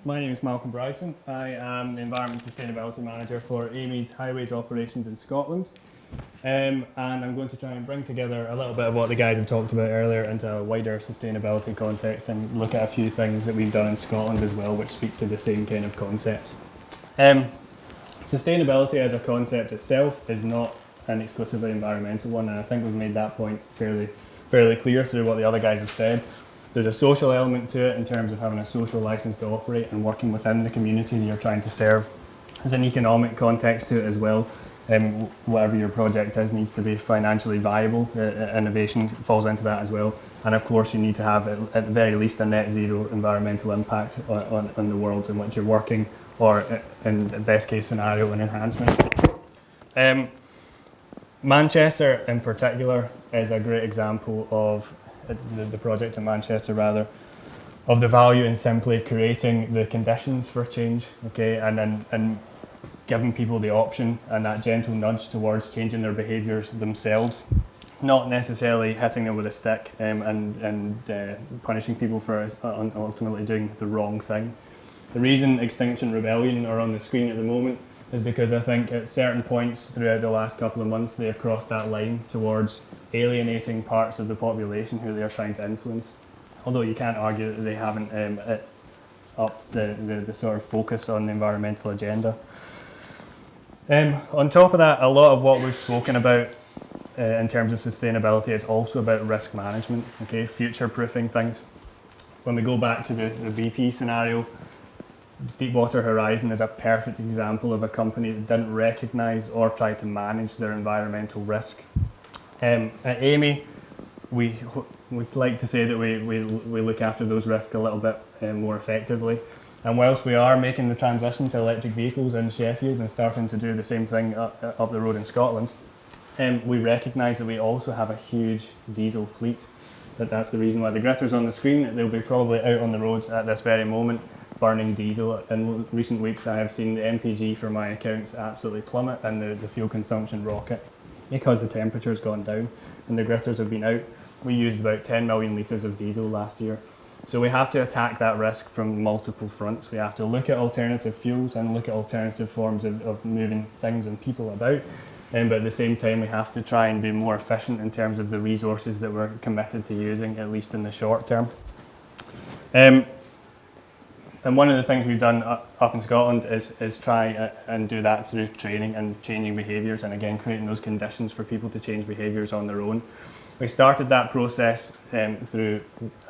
My name is Malcolm Bryson. I am the Environment Sustainability Manager for Amey's Highways Operations in Scotland. And I'm going to try and bring together a little bit of what the guys have talked about earlier into a wider sustainability context and look at a few things that we've done in Scotland as well which speak to the same kind of concepts. Sustainability as a concept itself is not an exclusively environmental one, and I think we've made that point fairly clear through what the other guys have said. There's a social element to it in terms of having a social license to operate and working within the community that you're trying to serve. There's an economic context to it as well. Whatever your project is needs to be financially viable. Innovation falls into that as well. And of course you need to have at the very least a net zero environmental impact on the world in which you're working, or in the best case scenario an enhancement. Manchester in particular is a great example of the project in Manchester rather, of the value in simply creating the conditions for change, okay, and giving people the option and that gentle nudge towards changing their behaviours themselves, not necessarily hitting them with a stick and punishing people for ultimately doing the wrong thing. The reason Extinction Rebellion are on the screen at the moment is because I think at certain points throughout the last couple of months they have crossed that line towards alienating parts of the population who they are trying to influence. Although you can't argue that they haven't upped the sort of focus on the environmental agenda. On top of that, a lot of what we've spoken about in terms of sustainability is also about risk management, okay, future-proofing things. When we go back to the BP scenario, Deepwater Horizon is a perfect example of a company that didn't recognise or try to manage their environmental risk. At Amey, we'd like to say that we look after those risks a little bit more effectively. And whilst we are making the transition to electric vehicles in Sheffield and starting to do the same thing up the road in Scotland, we recognise that we also have a huge diesel fleet. That's the reason why the gritter's on the screen. They'll be probably out on the roads at this very moment burning diesel. In recent weeks I have seen the MPG for my accounts absolutely plummet and the fuel consumption rocket because the temperature's gone down and the gritters have been out. We used about 10 million litres of diesel last year. So we have to attack that risk from multiple fronts. We have to look at alternative fuels and look at alternative forms of moving things and people about. But at the same time we have to try and be more efficient in terms of the resources that we're committed to using, at least in the short term. And one of the things we've done up in Scotland is try and do that through training and changing behaviours, and again creating those conditions for people to change behaviours on their own. We started that process through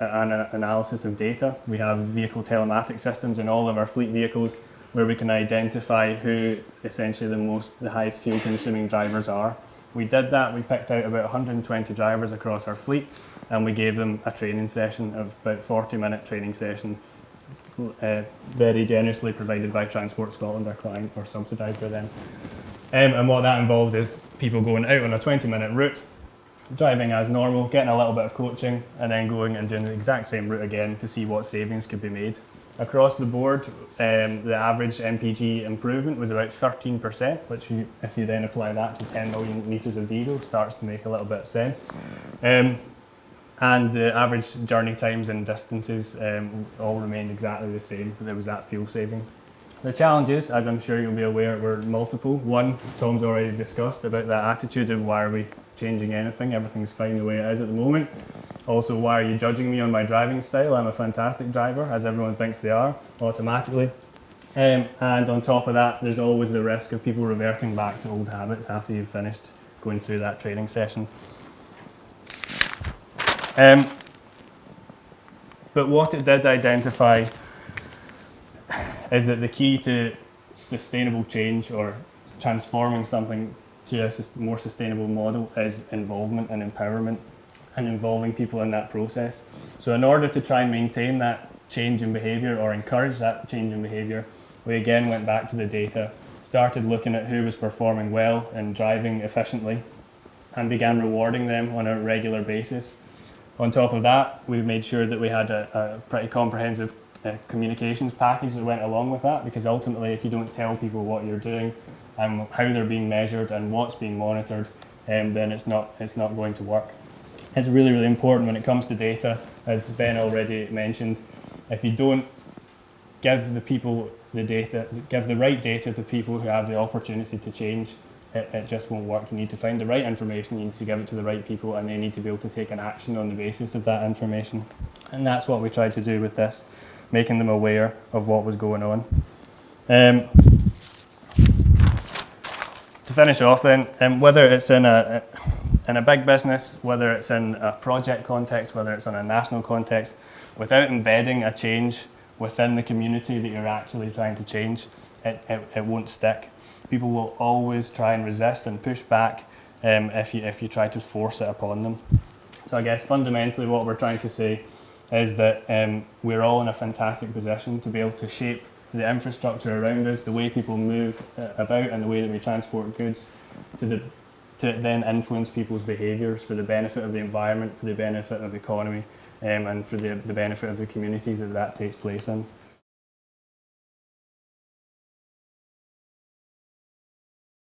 an analysis of data. We have vehicle telematic systems in all of our fleet vehicles where we can identify who essentially the highest fuel consuming drivers are. We did that, we picked out about 120 drivers across our fleet and we gave them a training session of about 40-minute training session, very generously provided by Transport Scotland, our client, or subsidised by them. And what that involved is people going out on a 20-minute route, driving as normal, getting a little bit of coaching, and then going and doing the exact same route again to see what savings could be made. Across the board, the average MPG improvement was about 13%, which if you then apply that to 10 million litres of diesel, starts to make a little bit of sense. And the average journey times and distances all remained exactly the same. There was that fuel saving. The challenges, as I'm sure you'll be aware, were multiple. One, Tom's already discussed about that attitude of why are we changing anything? Everything's fine the way it is at the moment. Also, why are you judging me on my driving style? I'm a fantastic driver, as everyone thinks they are, automatically. And on top of that, there's always the risk of people reverting back to old habits after you've finished going through that training session. But what it did identify is that the key to sustainable change or transforming something to a more sustainable model is involvement and empowerment and involving people in that process. So in order to try and maintain that change in behaviour or encourage that change in behaviour, we again went back to the data, started looking at who was performing well and driving efficiently and began rewarding them on a regular basis. On top of that, we made sure that we had a pretty comprehensive communications package that went along with that, because ultimately if you don't tell people what you're doing and how they're being measured and what's being monitored, then it's not going to work. It's really, really important when it comes to data, as Ben already mentioned. If you don't give the people the data, give the right data to people who have the opportunity to change, it just won't work. You need to find the right information, you need to give it to the right people, and they need to be able to take an action on the basis of that information. And that's what we tried to do with this, making them aware of what was going on. To finish off then, whether it's in a big business, whether it's in a project context, whether it's in a national context, without embedding a change within the community that you're actually trying to change, it won't stick. People will always try and resist and push back if you try to force it upon them. So I guess fundamentally what we're trying to say is that we're all in a fantastic position to be able to shape the infrastructure around us, the way people move about and the way that we transport goods, to then influence people's behaviours for the benefit of the environment, for the benefit of the economy, and for the benefit of the communities that takes place in.